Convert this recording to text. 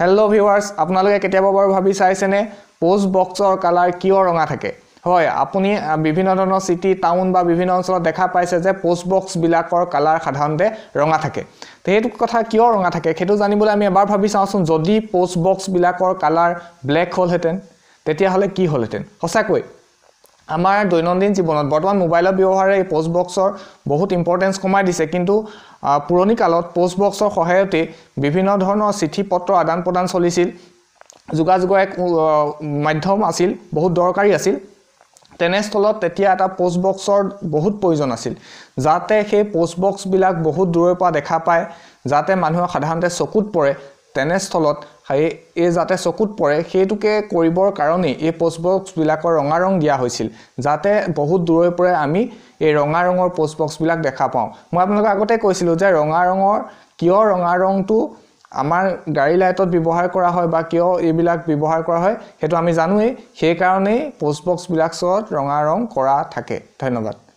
hello' viewers আপোনালোকে কেতিয়াবা বাৰু ভাবি চাইছেনে পোষ্ট বক্সৰ কালাৰ কিয় ৰঙা থাকে হয় আপুনি বিভিন্ন ধৰণৰ সিটি টাউন বা বিভিন্ন অঞ্চলত দেখা পাইছে যে পোষ্ট বক্স বিলাকৰ কালাৰ সাধাৰণতে ৰঙা থাকে তে এইটো কথা কিয় ৰঙা থাকে সেইটো জানিবলৈ আমি এবাৰ ভাবি চাওঁচোন যদি পোষ্ট বক্স বিলাকৰ কালাৰ ব্লেক হ'লহেতেন তেতিয়া হলে কি হ'লহেতেন সঁচাকৈ আমাৰ দৈনন্দিন জীৱনত বৰ্তমান মোবাইলৰ ব্যৱহাৰে এই পোষ্ট বক্সৰ বহুত ইম্পৰ্টেন্স কমাই দিছে কিন্তু পুৰণি কালত পোষ্ট বক্সৰ সহায়তে বিভিন্ন ধৰণৰ চিঠি পত্ৰ আদান প্ৰদান চলিছিল যোগাযোগৰ এক মাধ্যম আছিল বহুত দৰকাৰী আছিল তেনেস্থলত তেতিয়া এটা পোষ্ট বক্সৰ বহুত প্ৰয়োজন আছিল যাতে সেই পোষ্ট বক্স বিলাক বহুত দূৰৰ পৰা দেখা পায় যাতে মানুহ সাধাৰণতে চকুত পৰে তেনেস্থলত এই যাতে চকুত পৰে সেইটোকে কৰিবৰ কাৰণে এই পোষ্ট বক্স বিলাকৰ ৰঙা ৰং দিয়া হৈছিল যাতে বহুত দূৰৰ পৰা আমি এই ৰঙা ৰঙৰ পোষ্ট বক্স বিলাক দেখা পাওঁ মই আপোনালোকক আগতে কৈছিলো যে ৰঙা ৰঙৰ কিয় ৰঙা ৰংটো আমাৰ গাড়ী লাইটত ব্যৱহাৰ কৰা হয় বা কিয় এইবিলাক ব্যৱহাৰ কৰা হয় হেতু আমি জানোৱেই সেই কাৰণেই পোষ্ট বক্স বিলাকত ৰঙা ৰং কৰা থাকে ধন্যবাদ